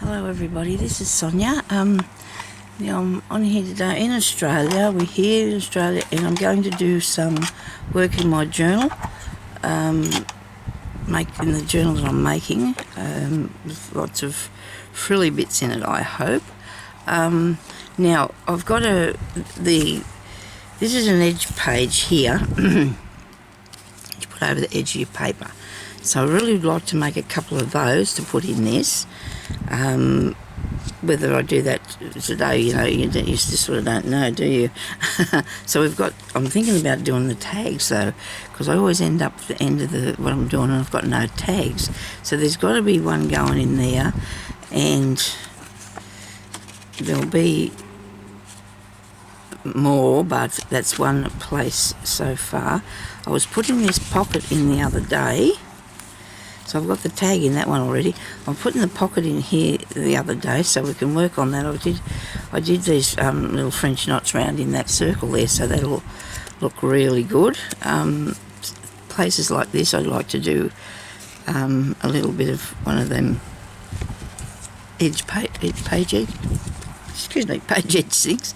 Hello everybody, this is Sonya. Now I'm on here today in Australia. We're here in Australia and I'm going to do some work in my journal, in the journal that I'm making, with lots of frilly bits in it, I hope. Now I've got this is an edge page here to put over the edge of your paper. So I really would like to make a couple of those to put in this. Whether I do that today, you just sort of don't know, do you? So I'm thinking about doing the tags though, because I always end up at the end of what I'm doing and I've got no tags. So there's got to be one going in there, and there'll be more, but that's one place so far. I was putting this pocket in the other day. So I've got the tag in that one already. I'm putting the pocket in here the other day so we can work on that. I did these little French knots round in that circle there, so that'll look really good. Places like this I'd like to do a little bit of one of them page edge things.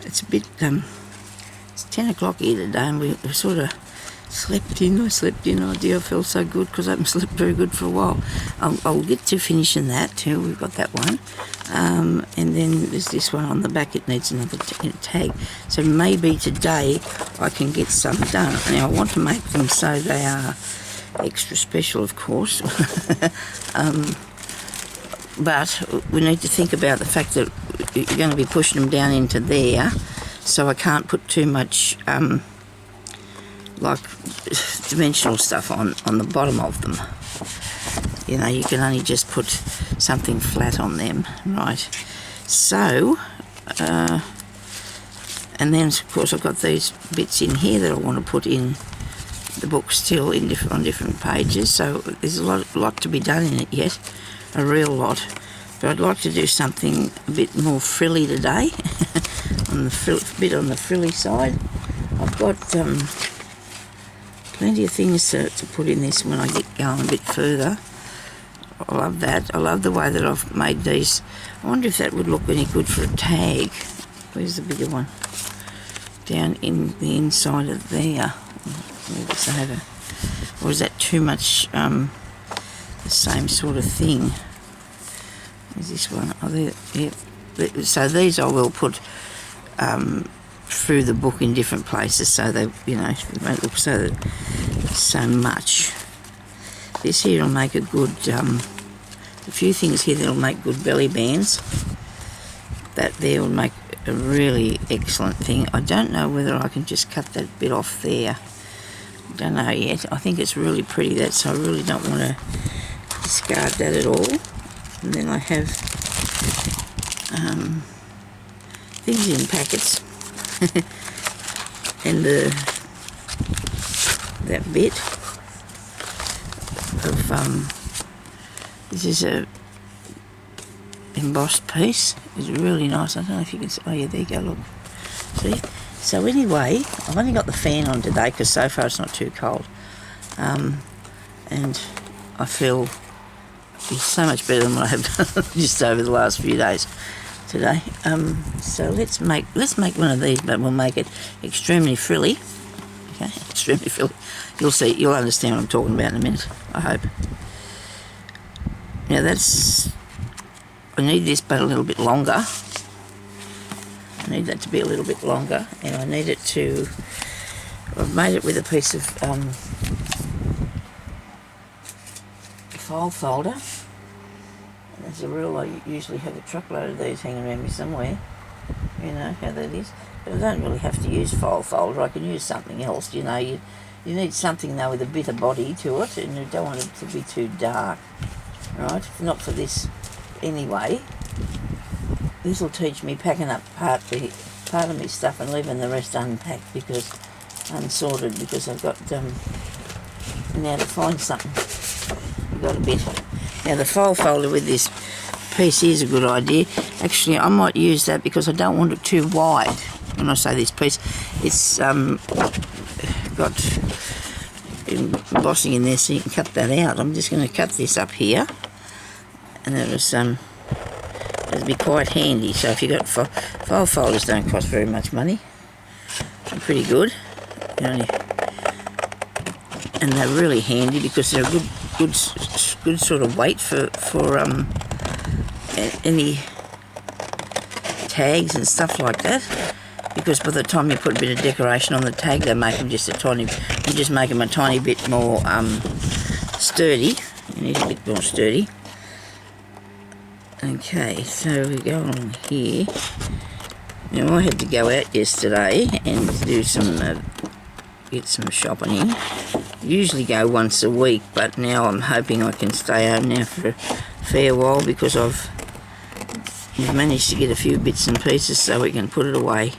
It's a bit, it's 10 o'clock here today and we're sort of slept in. I felt so good because I haven't slept very good for a while. I'll get to finishing that too. We've got that one, and then there's this one on the back. It needs another tag, so maybe today I can get some done. Now I want to make them so they are extra special, of course. But we need to think about the fact that you're going to be pushing them down into there, so I can't put too much like dimensional stuff on the bottom of them. You can only just put something flat on them, right? So and then of course I've got these bits in here that I want to put in the book still on different pages, so there's a lot to be done in it yet, a real lot. But I'd like to do something a bit more frilly today. On the frilly side. I've got plenty of things to put in this when I get going a bit further. I love that. I love the way that I've made these. I wonder if that would look any good for a tag. Where's the bigger one? Down in the inside of there. Move this over. Or is that too much the same sort of thing? Is this one? Oh, there. Yeah. So these I will put through the book in different places, so they, it won't look so much. This here will make a good, a few things here that'll make good belly bands. That there will make a really excellent thing. I don't know whether I can just cut that bit off there. I don't know yet. I think it's really pretty, that, so I really don't want to discard that at all. And then I have things in packets. And that bit of this is a embossed piece. It's really nice. I don't know if you can see. Oh yeah, there you go, look, see. So anyway, I've only got the fan on today because so far it's not too cold, and I feel it's so much better than what I have done just over the last few days today. So let's make one of these, but we'll make it extremely frilly. Okay, extremely frilly. You'll understand what I'm talking about in a minute, I hope. Now I need this but a little bit longer. I need that to be a little bit longer, and I need it to, I've made it with a piece of file folder. As a rule, I usually have a truckload of these hanging around me somewhere. You know how that is. But I don't really have to use file folder. I can use something else. You need something though with a bit of body to it, and you don't want it to be too dark, right? Not for this anyway. This will teach me packing up part of my stuff and leaving the rest unpacked, unsorted, because I've got now to find something. I've got a bit. Now the file folder with this piece is a good idea. Actually, I might use that because I don't want it too wide. When I say this piece, it's got embossing in there, so you can cut that out. I'm just going to cut this up here, and there was it'd be quite handy. So if you got file folders, don't cost very much money. They're pretty good. And they're really handy because they're a good sort of weight for any tags and stuff like that. Because by the time you put a bit of decoration on the tag, they make them just a tiny bit more sturdy. You need a bit more sturdy. Okay, so we go on here. Now I had to go out yesterday and do some get some shopping in. Usually go once a week, but now I'm hoping I can stay home now for a fair while because we've managed to get a few bits and pieces so we can put it away.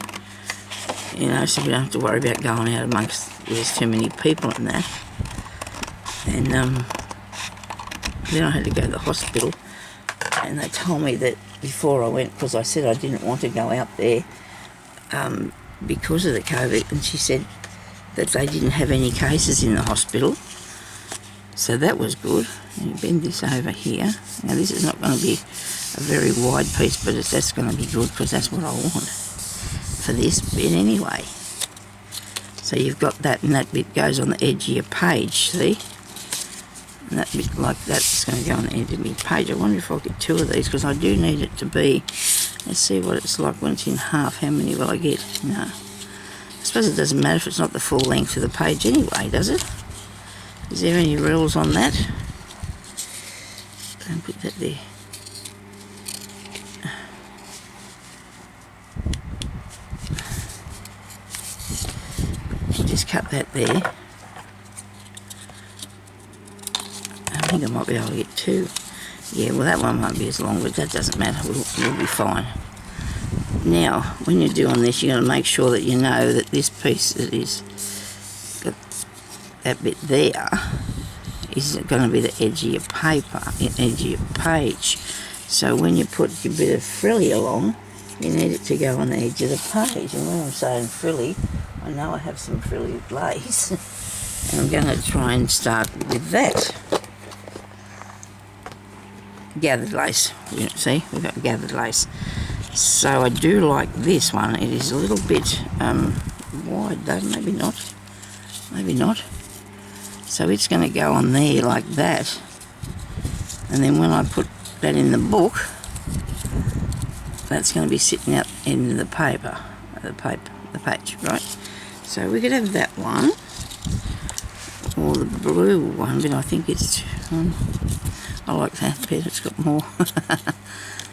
You know, so we don't have to worry about going out amongst there's too many people and that. And then I had to go to the hospital, and they told me that before I went, because I said I didn't want to go out there because of the COVID, and she said that they didn't have any cases in the hospital. So that was good. And you bend this over here. Now this is not going to be a very wide piece, but that's going to be good because that's what I want for this bit anyway. So you've got that, and that bit goes on the edge of your page, see? And that bit like that's going to go on the edge of my page. I wonder if I'll get two of these because I do need it to be. Let's see what it's like when it's in half. How many will I get? No. I suppose it doesn't matter if it's not the full length of the page anyway, does it? Is there any rules on that? Don't put that there. Just cut that there. I think I might be able to get two. Yeah, well that one won't be as long, but that doesn't matter. We'll be fine. Now, when you're doing this, you're going to make sure that you know that this piece that is got that bit there is going to be the edge of your paper, edge of your page. So when you put your bit of frilly along, you need it to go on the edge of the page. And when I'm saying frilly, I know I have some frilly lace, and I'm going to try and start with that. Gathered lace, you see, we've got gathered lace. So I do like this one. It is a little bit wide though, maybe not. So it's going to go on there like that. And then when I put that in the book, that's going to be sitting out in the paper, the page, right? So we could have that one, or the blue one, but I think it's, I like that bit, it's got more,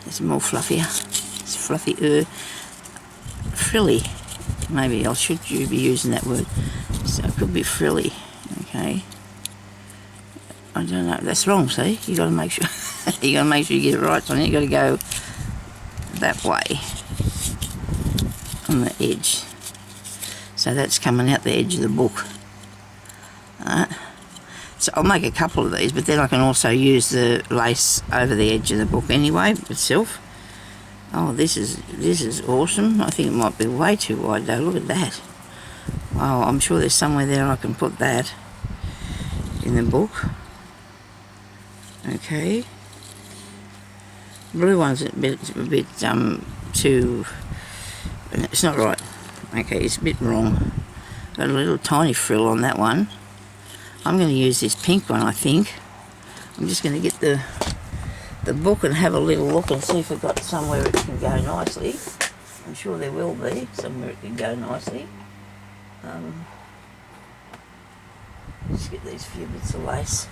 it's more fluffier, it's fluffier, frilly, maybe I should be using that word, so it could be frilly, okay, I don't know, that's wrong, see, you got to make sure, you got to make sure you get it right, Sonya, you got to go that way, on the edge. So that's coming out the edge of the book. So I'll make a couple of these, but then I can also use the lace over the edge of the book anyway itself. Oh, this is awesome. I think it might be way too wide though. Look at that. Wow, I'm sure there's somewhere there I can put that in the book. Okay. Blue one's a bit too. It's not right. Okay, it's a bit wrong. Got a little tiny frill on that one. I'm going to use this pink one, I think. I'm just going to get the book and have a little look and see if I've got somewhere it can go nicely. I'm sure there will be somewhere it can go nicely. Let's get these few bits of lace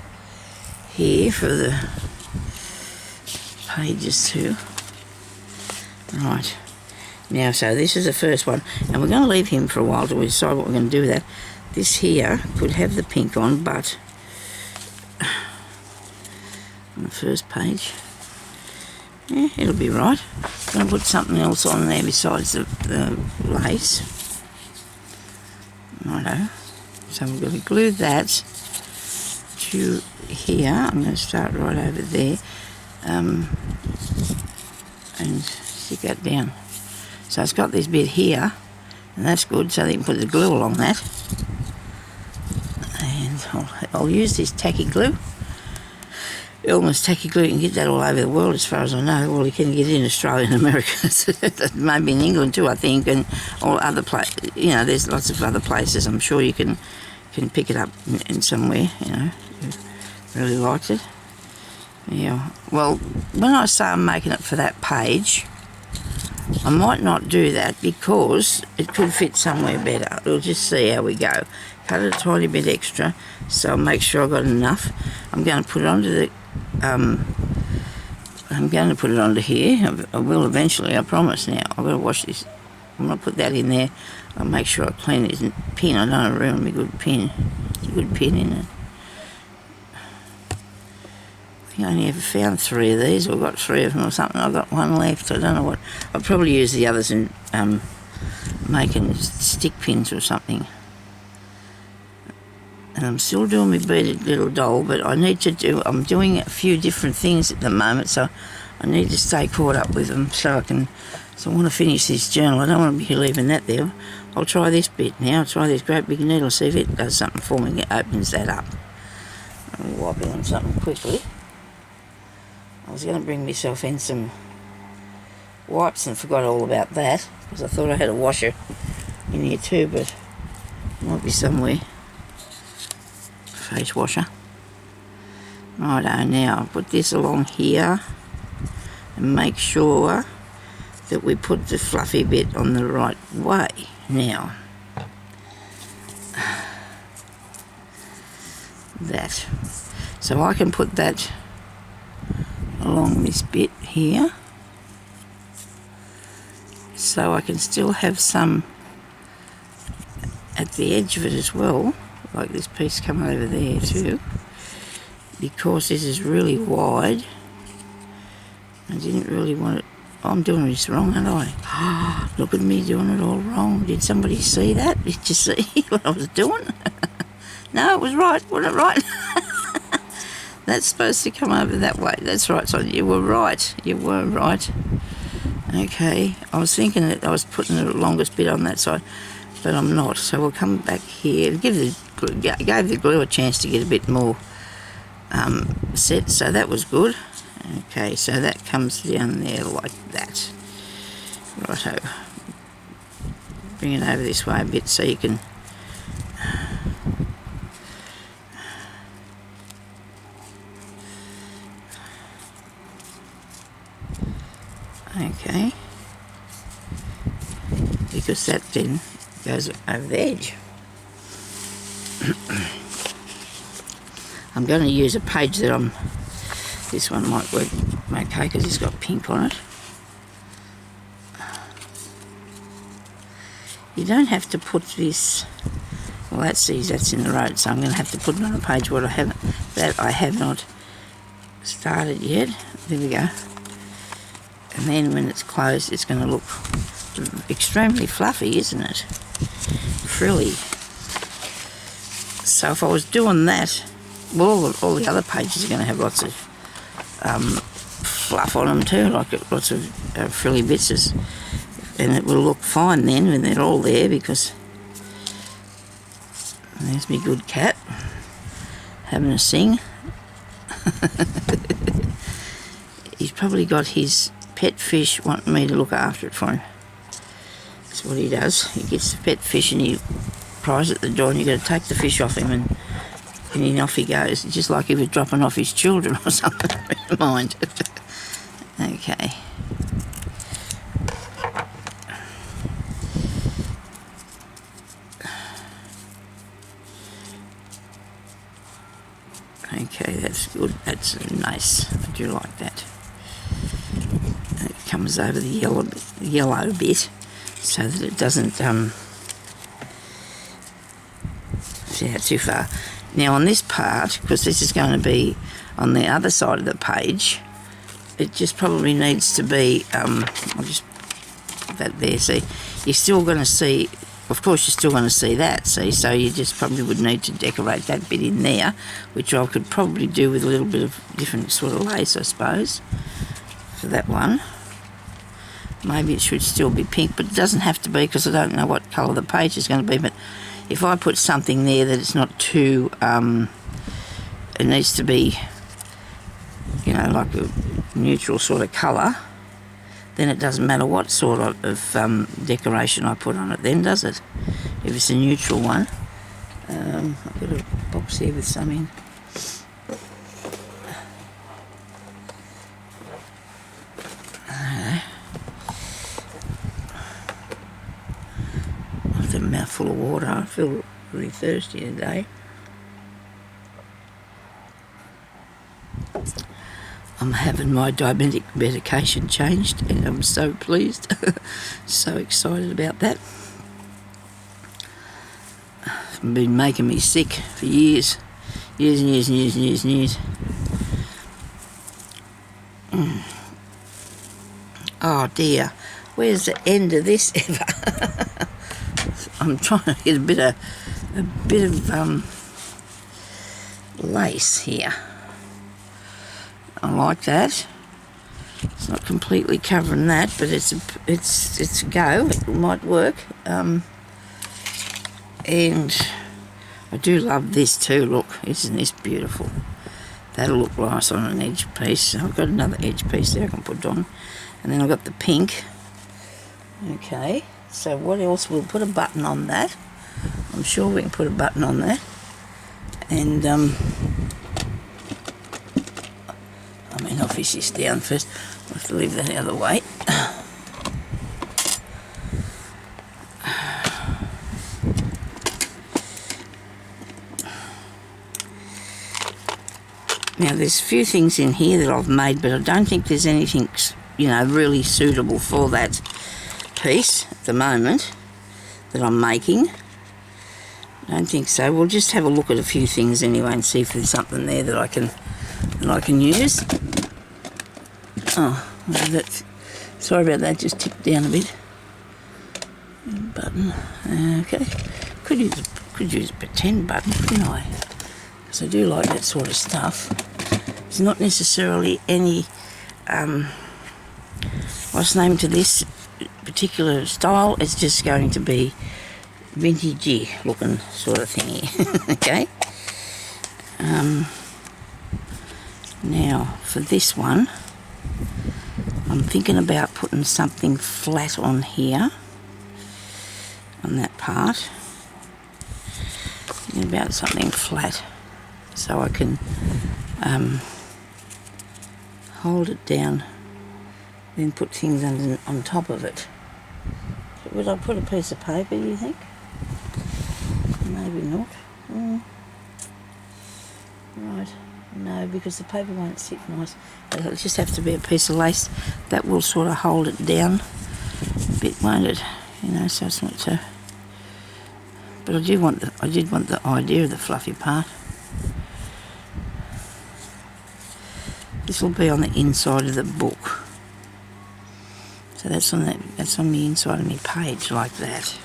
here for the pages too. Right. Now, so this is the first one, and we're going to leave him for a while till we decide what we're going to do with that. This here could have the pink on, but on the first page, yeah, it'll be right. I'm going to put something else on there besides the lace. Righto. So we're going to glue that to here. I'm going to start right over there and stick that down. So it's got this bit here, and that's good, so they can put the glue along that. And I'll use this tacky glue. Elmer's tacky glue, you can get that all over the world as far as I know. Well, you can get it in Australia and America, maybe in England too, I think, and all other places. You know, there's lots of other places. I'm sure you can pick it up in somewhere, you know, if you really liked it. Yeah, well, when I say I'm making it for that page, I might not do that because it could fit somewhere better. We'll just see how we go. Cut it a tiny bit extra, so I'll make sure I've got enough. I'm going to put it onto the I'm going to put it onto here. I will eventually, I promise. Now I've got to wash this. I'm going to put that in there. I'll make sure I clean this pin. I don't want to ruin my good pin. It's a good pin, isn't it? I think I only ever found 3 of these, or got 3 of them or something. I've got 1 left. I don't know what. I'll probably use the others in making stick pins or something. And I'm still doing my beaded little doll, but I'm doing a few different things at the moment, so I need to stay caught up with them so I want to finish this journal. I don't want to be leaving that there. I'll try this bit now. I'll try this great big needle, see if it does something for me. It opens that up. I'll wipe it on something quickly. I was going to bring myself in some wipes and forgot all about that, because I thought I had a washer in here too, but it might be somewhere. Face washer. Righto, now I'll put this along here and make sure that we put the fluffy bit on the right way. Now, that. So I can put that along this bit here, so I can still have some at the edge of it as well, like this piece coming over there too, because this is really wide. I didn't really want it. Oh, I'm doing this wrong, aren't I? Look at me doing it all wrong. Did somebody see that? Did you see what I was doing? No, it was right. Wasn't it right? That's supposed to come over that way. That's right, Sonya. You were right. You were right. Okay. I was thinking that I was putting the longest bit on that side, but I'm not. So we'll come back here. Gave the glue a chance to get a bit more set, so that was good. Okay, so that comes down there like that. Righto. Bring it over this way a bit so you can... Okay. Because that then goes over the edge. I'm going to use a page that this one might work okay because it's got pink on it. You don't have to put this, well that's in the road, so I'm going to have to put it on a page that I have not started yet. There we go. And then when it's closed, it's going to look extremely fluffy, isn't it? Frilly. So if I was doing that, well, all the other pages are going to have lots of fluff on them too, like lots of frilly bits, and it will look fine then when they're all there, because there's me good cat having a sing. He's probably got his pet fish wanting me to look after it for him. That's what he does. He gets the pet fish and he pries at the door, and you've got to take the fish off him, and then off he goes. It's just like he was dropping off his children or something. Never mind. Okay. Okay, that's good. That's nice. I do like that. And it comes over the yellow bit so that it doesn't see out too far. Now on this part, because this is going to be on the other side of the page, it just probably needs to be, I'll just put that there, see, you're still going to see, of course you're still going to see that, see, so you just probably would need to decorate that bit in there, which I could probably do with a little bit of different sort of lace, I suppose, for that one. Maybe it should still be pink, but it doesn't have to be, because I don't know what colour the page is going to be, but if I put something there that it's not too, it needs to be you know, like a neutral sort of colour, then it doesn't matter what sort of decoration I put on it then, does it? If it's a neutral one. I've got a box here with some in. I've got a mouthful of water. I feel really thirsty today. I'm having my diabetic medication changed and I'm so pleased, so excited about that. It's been making me sick for years and years and years and years and years. Oh dear, where's the end of this ever? I'm trying to get a bit of lace here. I like that. It's not completely covering that, but it's a go. It might work. And I do love this too. Look, isn't this beautiful? That'll look nice on an edge piece. I've got another edge piece there I can put on, and then I've got the pink. Okay. So what else? We'll put a button on that. I'm sure we can put a button on that, and I'll fish this down first. I'll have to leave that out of the way. Now there's a few things in here that I've made, but I don't think there's anything, you know, really suitable for that piece at the moment that I'm making. I don't think so. We'll just have a look at a few things anyway and see if there's something there that I can use. Oh, sorry about that, just tipped down a bit. Button. Okay. Could use a pretend button, couldn't I? Because I do like that sort of stuff. It's not necessarily any what's the name to this particular style. It's just going to be vintagey looking sort of thingy. Okay. Now for this one, I'm thinking about putting something flat on here, on that part. Thinking about something flat so I can hold it down, then put things on top of it. Would I put a piece of paper, do you think? Maybe not. Right. No, because the paper won't sit nice. It'll just have to be a piece of lace that will sort of hold it down a bit, won't it? You know, so it's not so. But I did want the idea of the fluffy part. This will be on the inside of the book. So that's on the inside of my page like that.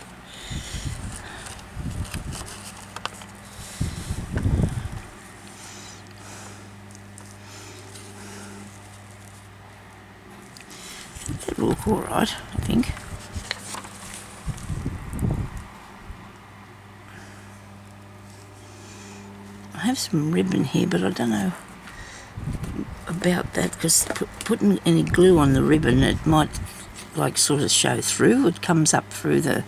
That'll look alright, I think. I have some ribbon here, but I don't know about that, because putting any glue on the ribbon, it might like sort of show through. It comes up through the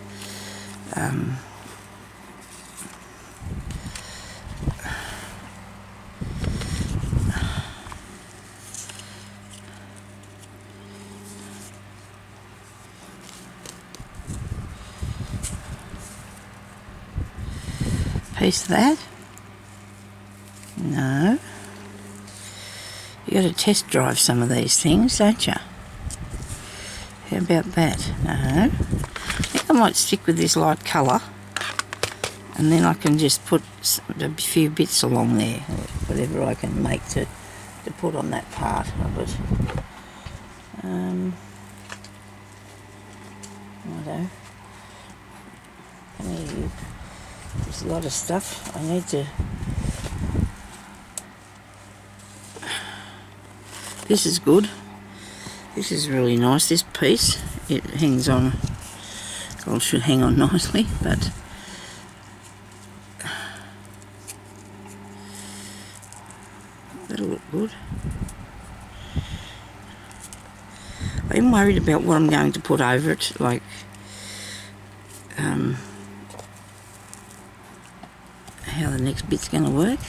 piece of that. No. You got to test drive some of these things, don't you? How about that? No. I think I might stick with this light colour, and then I can just put a few bits along there, whatever I can make to put on that part of it. Righto. There's a lot of stuff I need to. This is good. This is really nice, this piece. It hangs on, well, it should hang on nicely, but that'll look good. I'm worried about what I'm going to put over it, like how the next bit's going to work.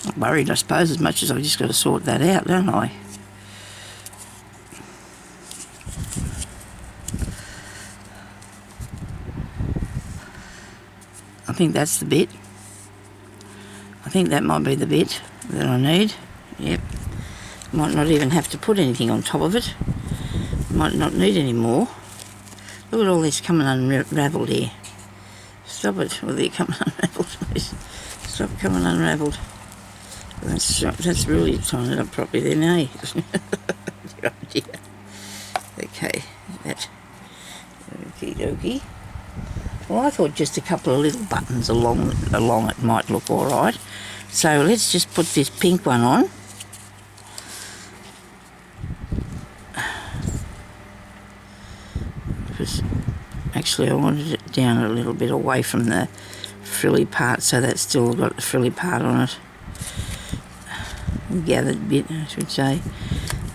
I'm worried, I suppose, as much as I've just got to sort that out, don't I? I think that's the bit. I think that might be the bit that I need. Yep. Might not even have to put anything on top of it. Might not need any more. Look at all this coming unravelled here. Stop it. Well, they're coming unravelled, please. Stop coming unravelled. That's really tying it up properly then, eh? Dear, oh dear. Okay, that. Okie dokie. Well, I thought just a couple of little buttons along it might look alright. So let's just put this pink one on. Because actually I wanted it down a little bit away from the frilly part, so that's still got the frilly part on it. Gathered bit, I should say.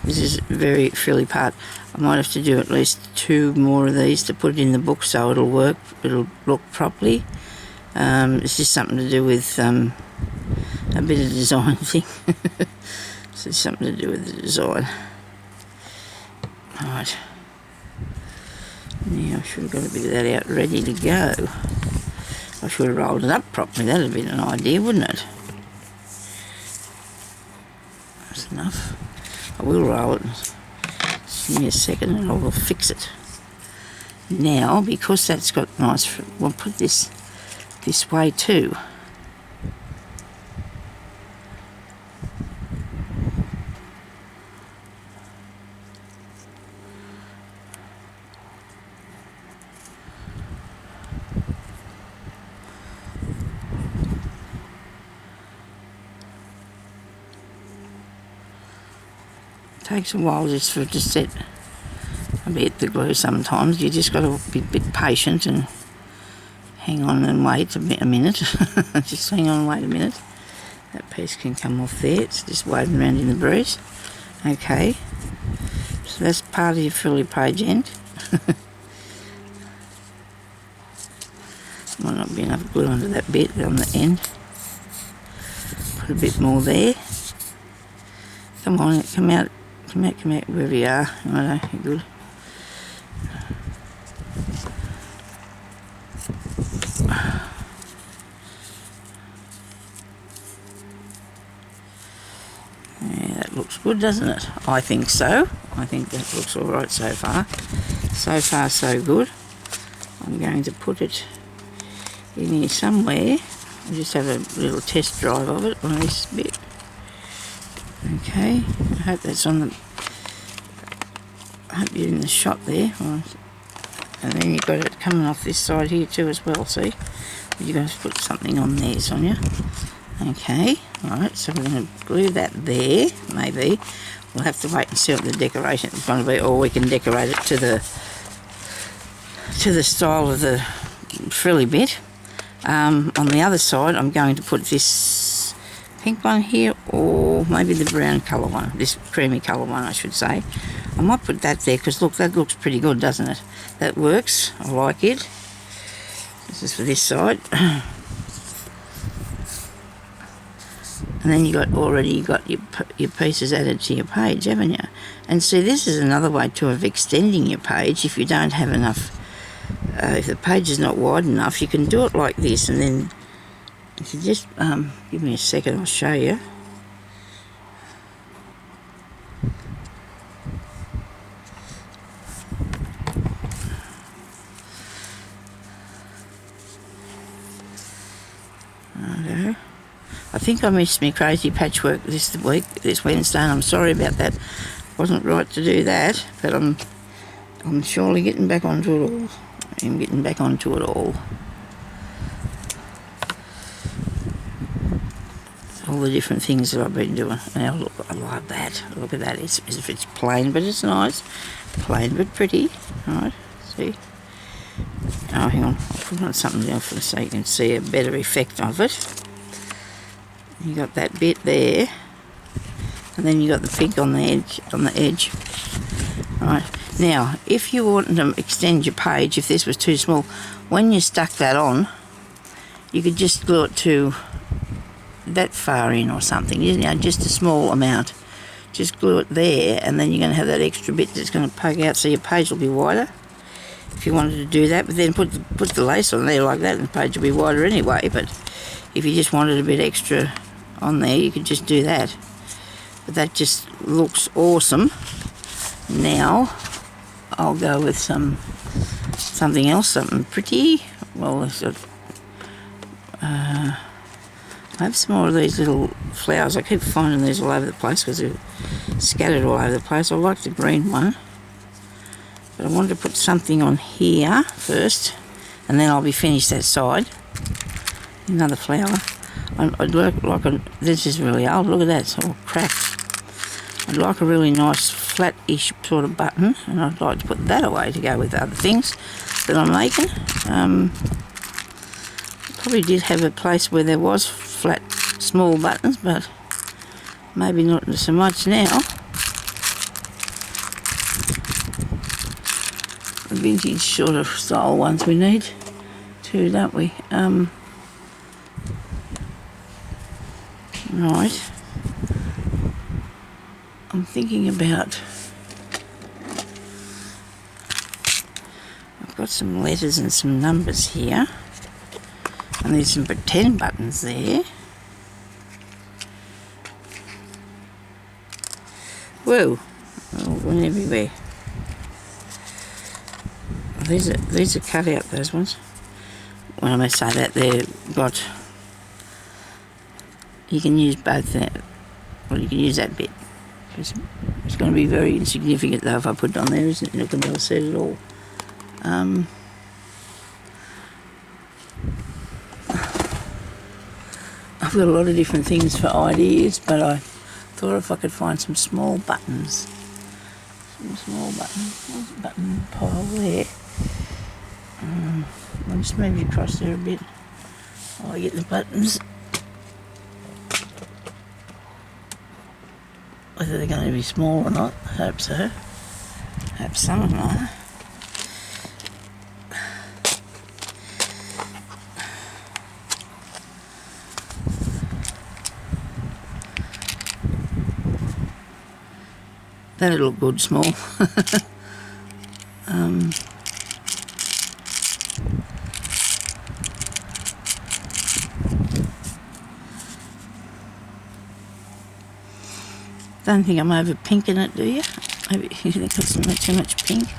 This is a very frilly part. I might have to do at least 2 more of these to put it in the book so it'll work, it'll look properly. It's just something to do with a bit of design thing. It's just something to do with the design. Right. Now I should have got a bit of that out ready to go. I should have rolled it up properly, that'd have been an idea, wouldn't it? That's enough. I will roll it. Just give me a second and I will fix it. Now, because that's got nice, we'll put this way too. Takes a while just for it to set a bit, the glue sometimes. You just got to be a bit patient and hang on and wait a minute. Just hang on and wait a minute. That piece can come off there. It's just waving around in the breeze. Okay. So that's part of your frilly page end. Might not be enough glue under that bit on the end. Put a bit more there. Come on, come out, wherever you are. Righto, you're good. Yeah, that looks good, doesn't it? I think so. I think that looks all right so far. So far, so good. I'm going to put it in here somewhere. I'll just have a little test drive of it on this bit. Okay, I hope that's on the... I hope you're in the shot there. And then you've got it coming off this side here too as well, see? You're going to put something on there, Sonia. Okay, alright, so we're going to glue that there, maybe. We'll have to wait and see what the decoration is going to be, or we can decorate it to the style of the frilly bit. On the other side, I'm going to put this pink one here, or maybe the brown colour one, this creamy colour one I should say. I might put that there because look, that looks pretty good, doesn't it? That works, I like it. This is for this side. And then you got your pieces added to your page, haven't you? And see, this is another way too of extending your page. If you don't have enough, if the page is not wide enough, you can do it like this, and then if you just give me a second, I'll show you. Righto. I think I missed my crazy patchwork this Wednesday, and I'm sorry about that. Wasn't right to do that, but I'm surely getting back onto it all. I'm getting back onto it all. All the different things that I've been doing. Now look, I love that. Look at that. It's plain, but it's nice. Plain but pretty. Alright, see? Oh, hang on. I'll put on something else so you can see a better effect of it. You got that bit there. and then you got the pink on the edge. Right, now if you wanted to extend your page, if this was too small, when you stuck that on, you could just glue it to that far in or something, you know, just a small amount. Just glue it there, and then you're going to have that extra bit that's going to poke out, so your page will be wider if you wanted to do that. But then put the lace on there like that and the page will be wider anyway. But if you just wanted a bit extra on there, you could just do that. But that just looks awesome. Now I'll go with something else, something pretty. Well, I have some more of these little flowers. I keep finding these all over the place because they're scattered all over the place. I like the green one, but I wanted to put something on here first, and then I'll be finished that side. Another flower. I'd like a, this is really old, look at that, it's all cracked. I'd like a really nice flat-ish sort of button, and I'd like to put that away to go with other things that I'm making. Probably did have a place where there was flat, small buttons, but maybe not so much now. The vintage sort of style ones we need too, don't we? Right. I'm thinking about, I've got some letters and some numbers here. And there's some pretend buttons there. Whoa, oh, went everywhere. These are cut out, those ones. When I may say that, they've got, you can use both that, well, you can use that bit. It's going to be very insignificant though if I put it on there, isn't it? You're not going to be able to see it at all. I've got a lot of different things for ideas, but I thought if I could find some small buttons. Some small buttons. There's a button pile there. I'll just move you across there a bit while I get the buttons. Whether they're going to be small or not, I hope so. I hope some of them are. That'll look good small. Don't think I'm over pinking it, do you? Maybe you think it's not too much pink.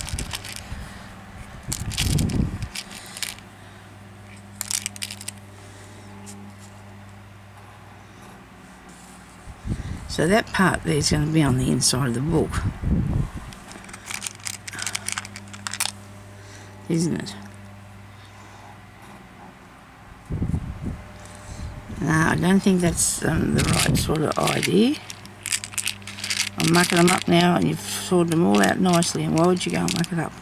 So that part there is going to be on the inside of the book, isn't it? No, I don't think that's the right sort of idea. I'm mucking them up now, and you've sorted them all out nicely, and why would you go and muck it up?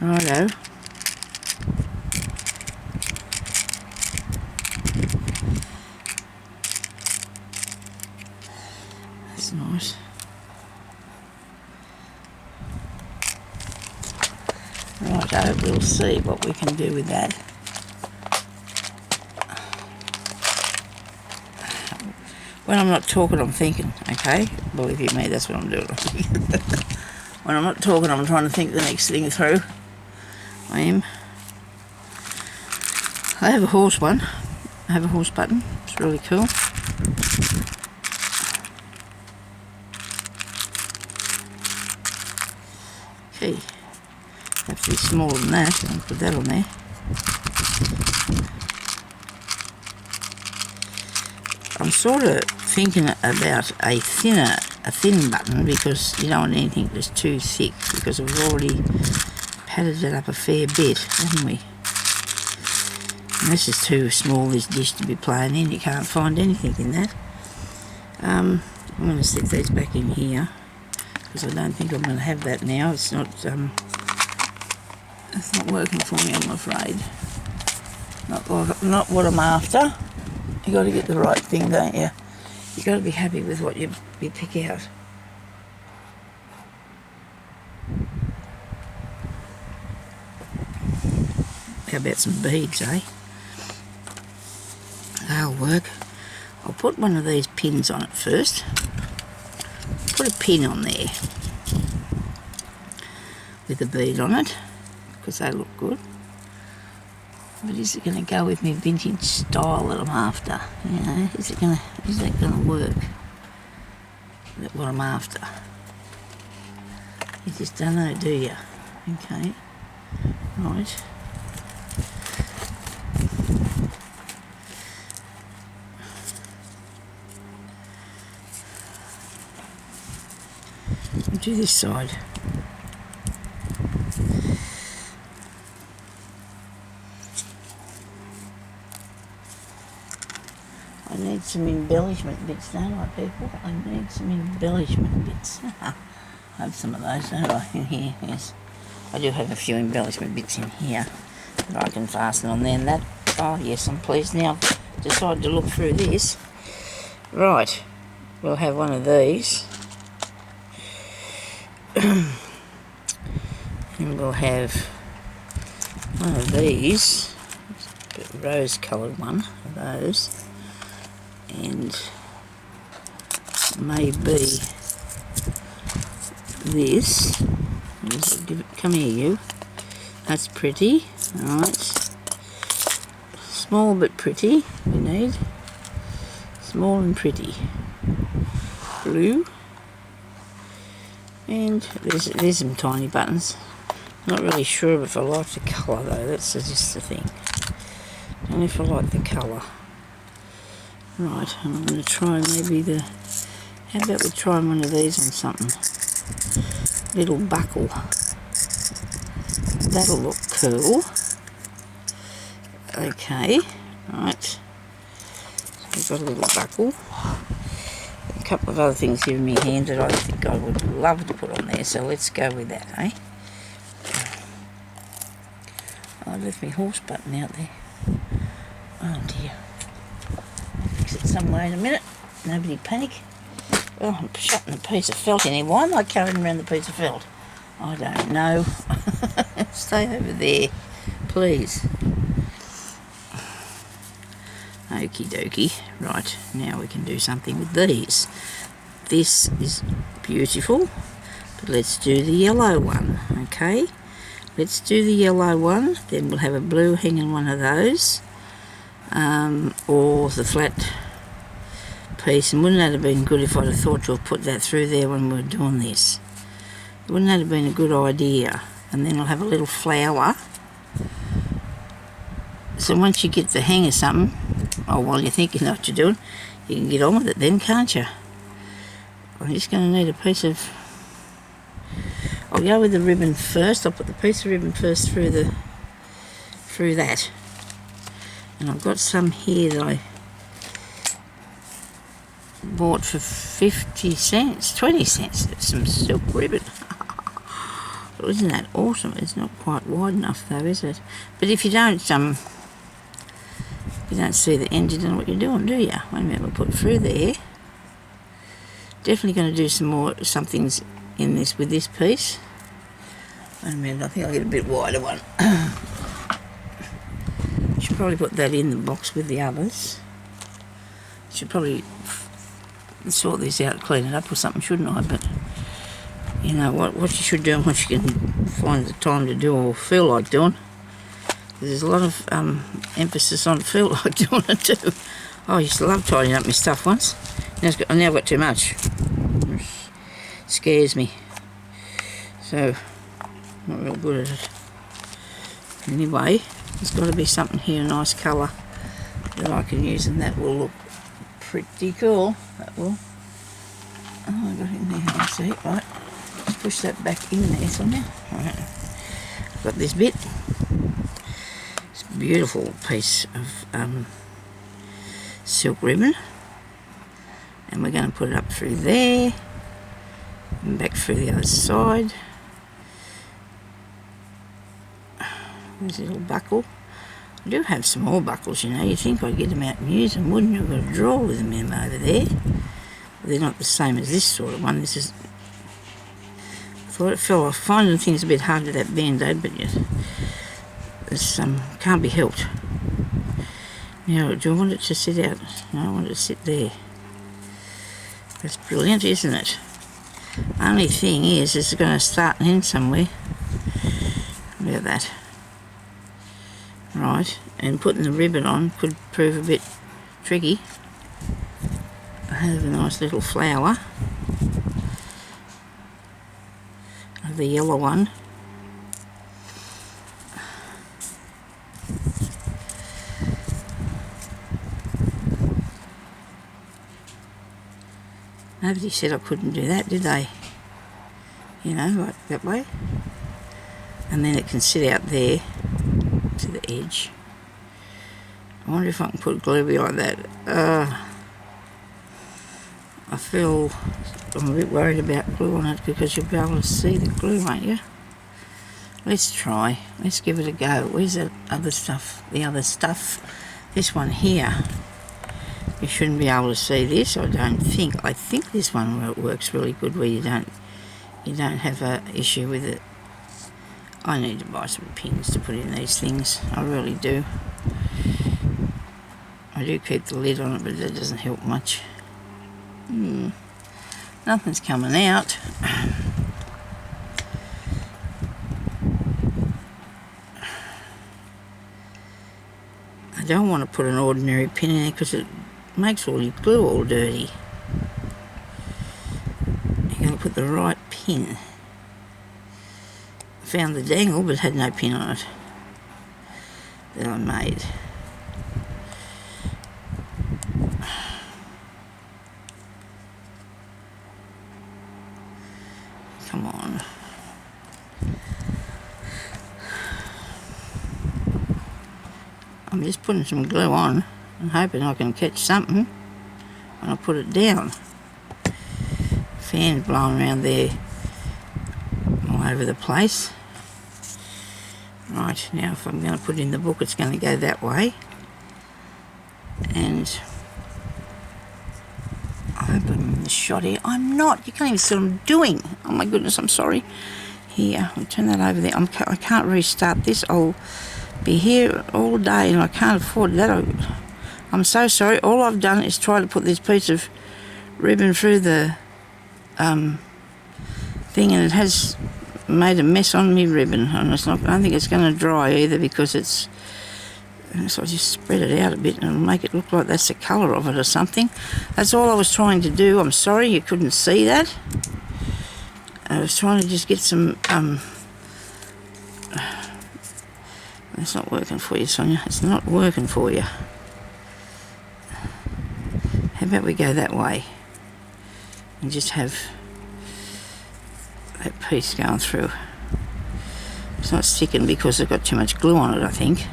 Righto. That's nice. Righto, we'll see what we can do with that. When I'm not talking, I'm thinking, okay? Believe you me, that's what I'm doing. When I'm not talking, I'm trying to think the next thing through. I am. I have a horse one. I have a horse button. It's really cool. Okay. Have to be smaller than that. I'll put that on there. I'm sort of thinking about a thin button, because you don't want anything that's too thick, because we've already padded it up a fair bit, haven't we? And this is too small, this dish, to be playing in. You can't find anything in that. I'm going to stick these back in here, because I don't think I'm going to have that now. It's not It's not working for me, I'm afraid. Not what I'm after. You got to get the right thing, don't you? You got to be happy with what you pick out. How about some beads, eh? They'll work. I'll put one of these pins on it first. Put a pin on there with a bead on it because they look good. But is it going to go with my vintage style that I'm after? You know, is that going to work? That's what I'm after. You just don't know, do you? Okay, right. I'll do this side. I need some embellishment bits, don't I, people? I need some embellishment bits. I have some of those, don't I, in here? Yes. I do have a few embellishment bits in here that I can fasten on there. And that, oh yes, I'm pleased now. I've decided to look through this. Right, we'll have one of these. And we'll have one of these, a rose coloured one of those, and maybe this. Come here, you. That's pretty. Alright. Small but pretty, we need. Small and pretty. Blue. And there's some tiny buttons. Not really sure if I like the colour though, that's just the thing. Don't know if I like the colour. Right, and I'm going to try maybe how about we try one of these on something? Little buckle. That'll look cool. Okay, right. So we've got a little buckle. A couple of other things here in my hand that I think I would love to put on there, so let's go with that, eh? Oh, I left my horse button out there. Oh dear. I'll fix it somewhere in a minute. Nobody panic. Oh, I'm shutting a piece of felt in here. Why am I carrying around the piece of felt? I don't know. Stay over there, please. Okie dokie. Right, now we can do something with these. This is beautiful, but let's do the yellow one, okay? Let's do the yellow one, then we'll have a blue hanging one of those, or the flat piece. And wouldn't that have been good if I'd have thought to have put that through there when we were doing this? Wouldn't that have been a good idea? And then I'll have a little flower. So once you get the hang of something, oh, while you're thinking what you're doing, you can get on with it then, can't you? I'm just going to need a piece of... I'll go with the ribbon first. I'll put the piece of ribbon first through that. And I've got some here that I bought for 50 cents, 20 cents. It's some silk ribbon. Well, isn't that awesome? It's not quite wide enough though, is it? But if you don't see the end, you don't know what you're doing, do you? Wait a minute, we'll put it through there. Definitely going to do some things in this with this piece. Wait a minute, I think I'll get a bit wider one. Should probably put that in the box with the others. Should probably sort this out, clean it up or something, shouldn't I? But you know what you should do and what you can find the time to do or feel like doing. There's a lot of emphasis on feel like doing it too. Oh, I used to love tidying up my stuff once. Now I've got too much. It scares me. So, not real good at it. Anyway, there's got to be something here, a nice colour that I can use, and that will look pretty cool. That will. Oh, I got it in there. I see. Right. Just push that back in there, Sonya. Alright. I've got this bit. It's a beautiful piece of silk ribbon. And we're going to put it up through there. And back through the other side. There's a little buckle. I do have some more buckles, you know. You'd think I'd get them out and use them, wouldn't you? I've got a drawer with them in over there. But they're not the same as this sort of one. This is... I thought it fell off. Finding things a bit hard with that Band-Aid, but yes, it's, can't be helped. Now, do I want it to sit out? No, I want it to sit there. That's brilliant, isn't it? Only thing is, it's going to start and end somewhere. Look at that. Right, and putting the ribbon on could prove a bit tricky. I have a nice little flower. I have the yellow one. Nobody said I couldn't do that, did they? You know, like that way. And then it can sit out there to the edge. I wonder if I can put glue behind that. I feel I'm a bit worried about glue on it because you'll be able to see the glue, won't you? Let's try. Let's give it a go. Where's that other stuff? The other stuff. This one here. You shouldn't be able to see this, I don't think. I think this one works really good where you don't have an issue with it. I need to buy some pins to put in these things. I really do. I do keep the lid on it, but that doesn't help much. Nothing's coming out. I don't want to put an ordinary pin in there because it makes all your glue all dirty. You're going to put the right pin. I found the dangle but had no pin on it that I made. Come on. I'm just putting some glue on and hoping I can catch something when I put it down. Fan's blowing around there all over the place. Right, now if I'm going to put it in the book, it's going to go that way. And I hope I'm in the shot here. I'm not. You can't even see what I'm doing. Oh my goodness, I'm sorry. Here, I'll turn that over there. I can't restart this. I'll be here all day and I can't afford that. I'm so sorry. All I've done is try to put this piece of ribbon through the thing, and it has made a mess on me ribbon, and it's not. I don't think it's going to dry either because so I just spread it out a bit and it'll make it look like that's the colour of it or something. That's all I was trying to do. I'm sorry you couldn't see that. I was trying to just get some it's not working for you, Sonya. It's not working for you. How about we go that way and just have that piece going through. It's not sticking because I've got too much glue on it, I think.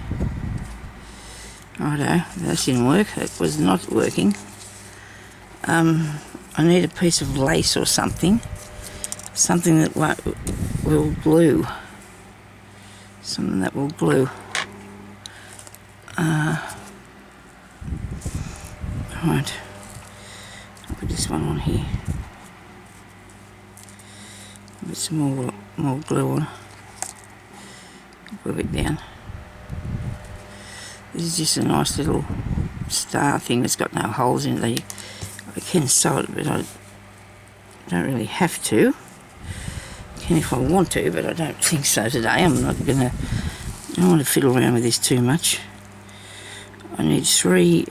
Righto, that didn't work. That was not working. I need a piece of lace or something. Something that will glue. Something that will glue. Right. I'll put this one on here. Put some more glue on. Glue it down. This is just a nice little star thing that's got no holes in it. I can sew it, but I don't really have to. I can if I want to, but I don't think so today. I don't want to fiddle around with this too much. I need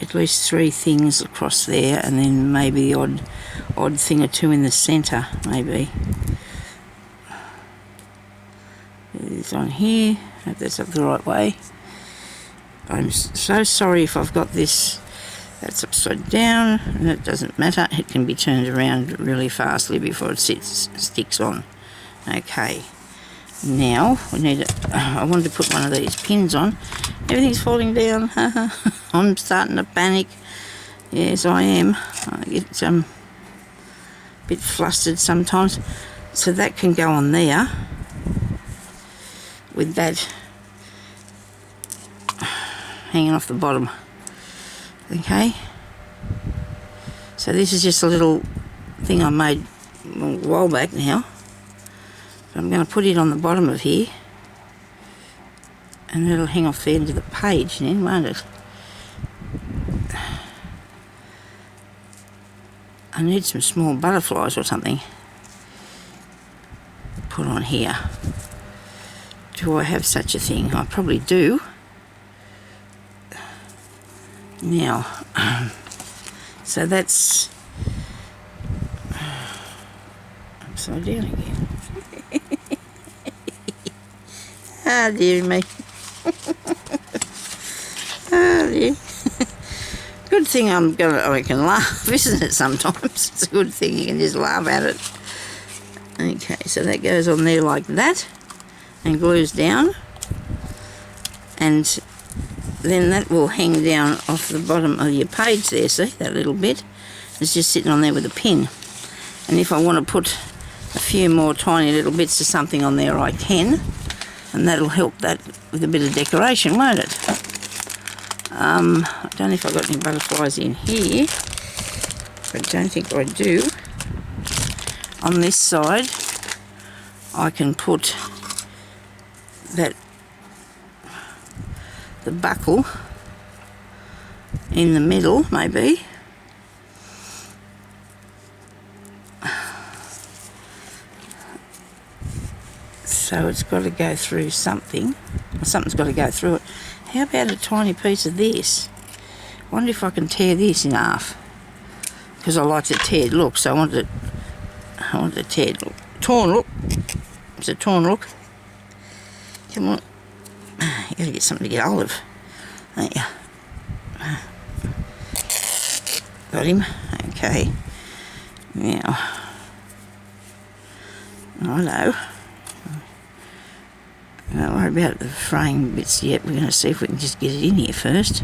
at least three things across there, and then maybe the odd thing or two in the centre, maybe. It's on here. Hope that's up the right way. I'm so sorry if I've got this that's upside down, and it doesn't matter. It can be turned around really fastly before it sticks on. Okay. Now I wanted to put one of these pins on. Everything's falling down. I'm starting to panic. Yes, I am. I get a bit flustered sometimes. So that can go on there with that hanging off the bottom. Okay, so this is just a little thing I made a while back now. I'm going to put it on the bottom of here, and it'll hang off the end of the page then, won't it? I need some small butterflies or something put on here. Do I have such a thing? I probably do. Now, so that's upside down again. Ah, dear me. Ah, dear. Good thing I can laugh, isn't it, sometimes? It's a good thing you can just laugh at it. Okay, so that goes on there like that and glues down, and then that will hang down off the bottom of your page there, see, that little bit? It's just sitting on there with a pin. And if I want to put a few more tiny little bits of something on there, I can, and that'll help that with a bit of decoration, won't it? I don't know if I've got any butterflies in here. I don't think I do. On this side, I can put the buckle in the middle, maybe. So it's got to go through something, or something's got to go through it. How about a tiny piece of this? I wonder if I can tear this in half, because I like the teared look, so I want the teared look. Torn look. It's a torn look. Come on. You gotta get something to get hold of, don't you? Got him? Okay. Now, righto. Don't worry about the fraying bits yet. We're going to see if we can just get it in here first.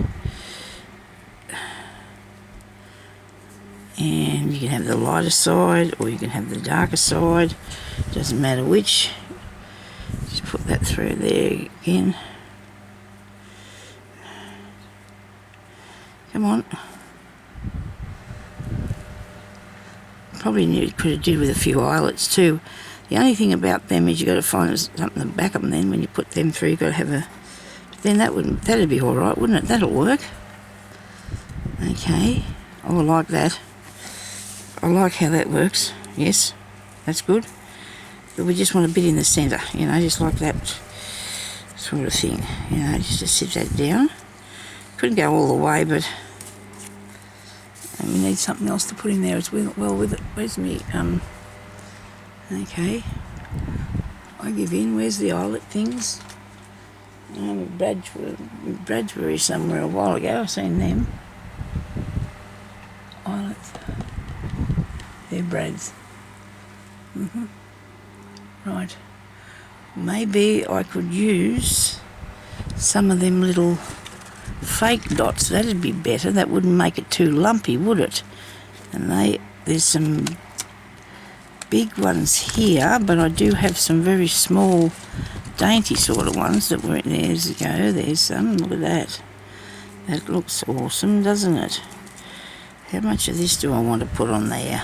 And you can have the lighter side or you can have the darker side. Doesn't matter which. Just put that through there again. Come on. Probably could have did with a few eyelets too. The only thing about them is you've got to find something to back them. Then when you put them through, you've got to have a... Then that'd be all right, wouldn't it? That'll work. Okay. Oh, I like that. I like how that works. Yes, that's good. But we just want a bit in the centre, you know, just like that sort of thing. You know, just to sit that down. Couldn't go all the way, but... And we need something else to put in there as well with it. Where's me... Okay, I give in. Where's the eyelet things? Bradbury somewhere a while ago. I've seen them. Eyelets. They're Brads. Right. Maybe I could use some of them little fake dots. That'd be better. That wouldn't make it too lumpy, would it? And there's some big ones here, but I do have some very small, dainty sort of ones that were... There's some. Look at that. That looks awesome, doesn't it? How much of this do I want to put on there?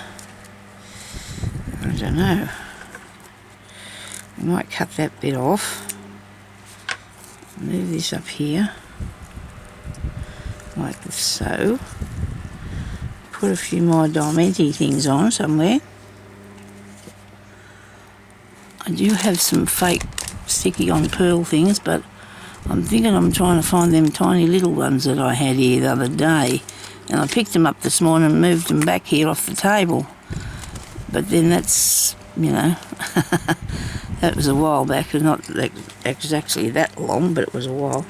I don't know. I might cut that bit off. Move this up here. Like so. Put a few more diamanty things on somewhere. I do have some fake sticky on pearl things, but I'm thinking I'm trying to find them tiny little ones that I had here the other day. And I picked them up this morning and moved them back here off the table. But then that's, you know, that was a while back. It's not exactly that long, but it was a while.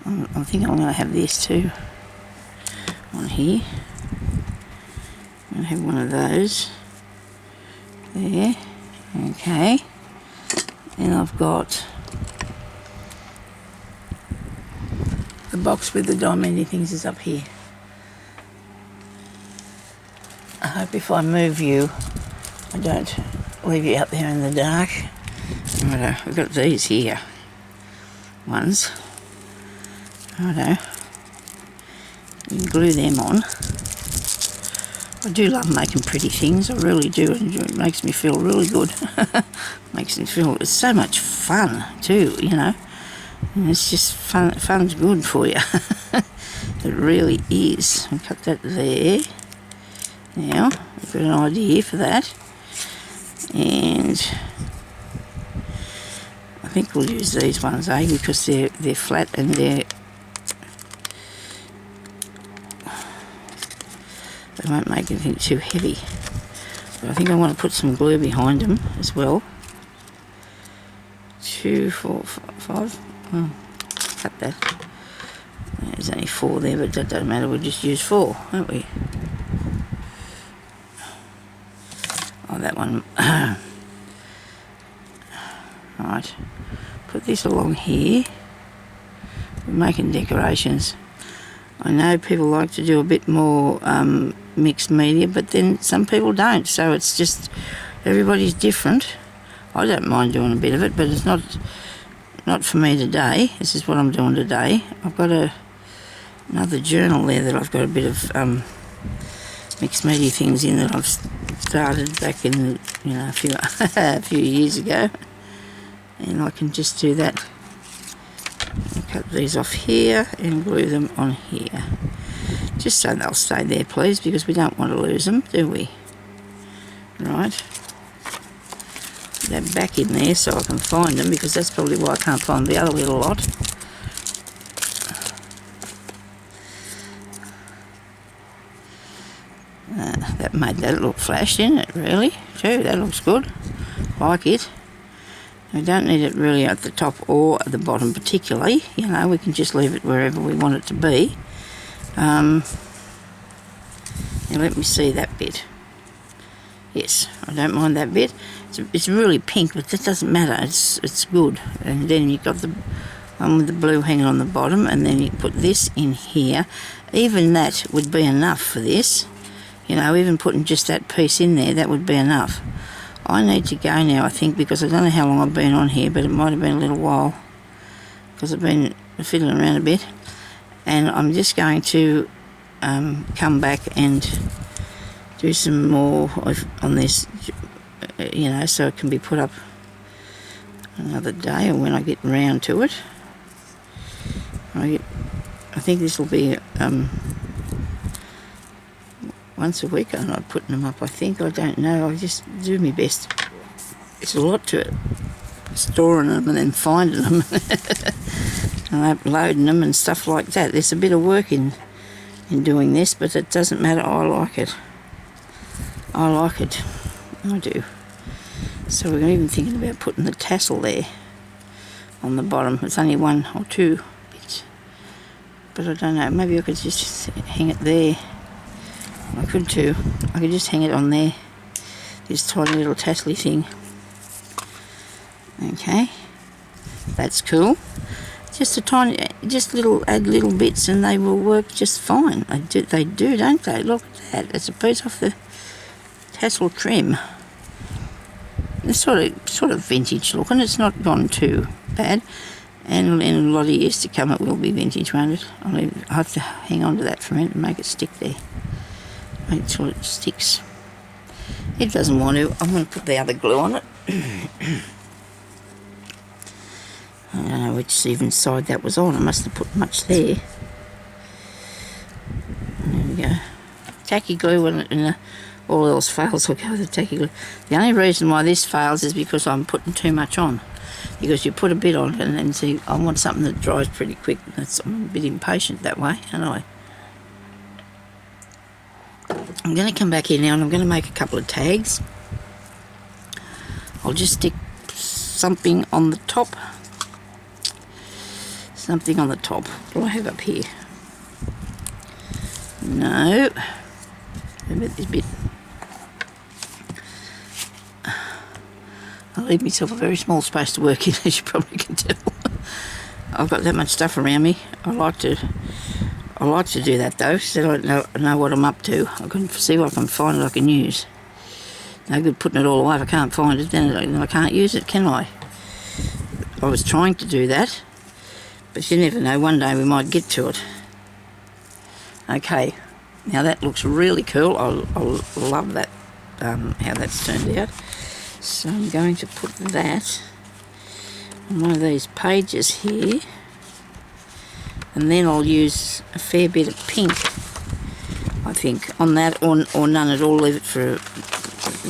I think I'm going to have this too on here. I'm going to have one of those. There, okay. And I've got the box with the diamondy things is up here. I hope if I move you, I don't leave you out there in the dark. Right, I've got these here. ones. Righto. You can glue them on. I do love making pretty things, I really do. It makes me feel really good. Makes me feel, it's so much fun too, you know. And it's just fun, fun's good for you. It really is. I'll cut that there. Now, I've got an idea for that. And I think we'll use these ones, because they're flat and they won't make anything too heavy. But I think I want to put some glue behind them as well. 2, 4, 5. Cut that. There's only 4 there, but that doesn't matter. We'll just use 4, won't we? Oh, that one. Right. Put this along here. We're making decorations. I know people like to do a bit more mixed media, but then some people don't. So it's just, everybody's different. I don't mind doing a bit of it, but it's not for me today. This is what I'm doing today. I've got another journal there that I've got a bit of mixed media things in that I've started back in, you know, a few years ago, and I can just do that. I'll cut these off here and glue them on here, just so they'll stay there, please, because we don't want to lose them, do we? Right. Put that back in there so I can find them, because that's probably why I can't find the other little lot. That made that look flash, didn't it, really? Gee, that looks good. Like it. We don't need it really at the top or at the bottom particularly. You know, we can just leave it wherever we want it to be. Now let me see that bit. Yes, I don't mind that bit. It's really pink, but that doesn't matter. It's good. And then you've got the one with the blue hanging on the bottom, and then you put this in here. Even that would be enough for this. You know, even putting just that piece in there, that would be enough. I need to go now, I think, because I don't know how long I've been on here, but it might have been a little while, because I've been fiddling around a bit. And I'm just going to come back and do some more on this, you know, so it can be put up another day, or when I get round to it. I think this will be once a week. I'm not putting them up, I think. I don't know. I just do my best. It's a lot to it. Storing them and then finding them and uploading them and stuff like that. There's a bit of work in doing this, but it doesn't matter. I like it. I like it. I do. So we're even thinking about putting the tassel there on the bottom. It's only 1 or 2 bits, but I don't know. Maybe I could just hang it there. I could too. I could just hang it on there. This tiny little tassely thing. Okay, that's cool. Just a tiny, add little bits, and they will work just fine. They do, don't they? Look at that. It's a piece off the tassel trim. It's sort of vintage looking. It's not gone too bad. And in a lot of years to come, it will be vintage, won't it? I'll have to hang on to that for a minute and make it stick there. Make sure it sticks. It doesn't want to. I'm going to put the other glue on it. I don't know which even side that was on. I must have put much there. There we go. Tacky glue, and all else fails, I'll go with the tacky glue. The only reason why this fails is because I'm putting too much on. Because you put a bit on and then see, I want something that dries pretty quick. I'm a bit impatient that way, aren't I? I'm going to come back here now and I'm going to make a couple of tags. I'll just stick something on the top. Something on the top. What do I have up here? No. How about this bit? I leave myself a very small space to work in, as you probably can tell. I've got that much stuff around me. I like to do that though, so I know what I'm up to. I can see what I can find that I can use. No good putting it all away if I can't find it, then I can't use it, can I? I was trying to do that, But you never know, one day we might get to it. Okay, now that looks really cool. I love that, how that's turned out. So I'm going to put that on one of these pages here, and then I'll use a fair bit of pink, I think, on that, or none at all. Leave it for,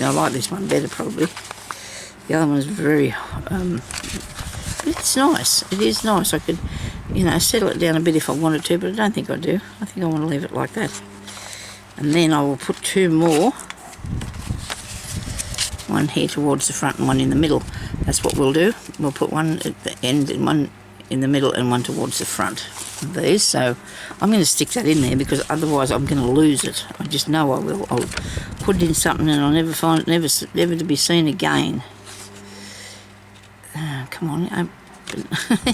I like this one better probably. The other one's very, it's nice. It is nice. I could, settle it down a bit if I wanted to, but I don't think I do. I think I want to leave it like that. And then I will put two more. One here towards the front and one in the middle. That's what we'll do. We'll put one at the end and one in the middle and one towards the front of these. So I'm going to stick that in there because otherwise I'm going to lose it. I just know I will. I'll put it in something and I'll never find it, never to be seen again. Come on, open.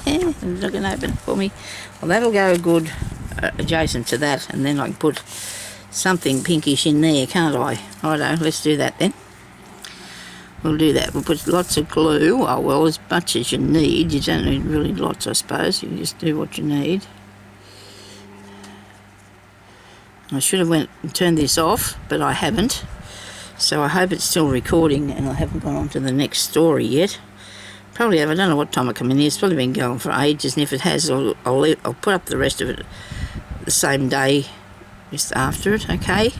It's not going to open for me. Well, that'll go good adjacent to that, and then I can put something pinkish in there, can't I? Righto, let's do that then. We'll do that. We'll put lots of glue. Oh, well, as much as you need. You don't need really lots, I suppose. You just do what you need. I should have went and turned this off, but I haven't. So I hope it's still recording and I haven't gone on to the next story yet. Probably have. I don't know what time I come in here. It's probably been going for ages, and if it has, I'll put up the rest of it the same day, just after it, okay?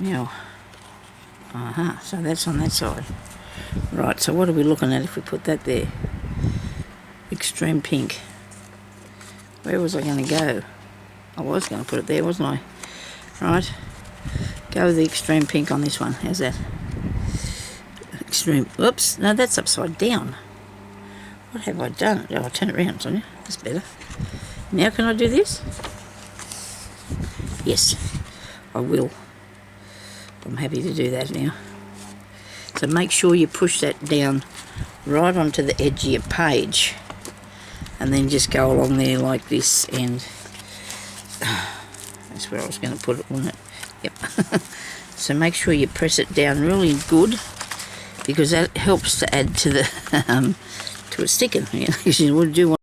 Now, so that's on that side. Right, so what are we looking at if we put that there? Extreme pink. Where was I going to go? I was going to put it there, wasn't I? Right, go with the extreme pink on this one. How's that? Extreme, whoops, no, that's upside down. What have I done? Oh, I'll turn it around, Sonya. That's better. Now can I do this? Yes, I will. I'm happy to do that now. So make sure you push that down right onto the edge of your page, and then just go along there like this, and that's where I was going to put it, wasn't it? Yep. So make sure you press it down really good, because that helps to add to the to it sticking. Because you would do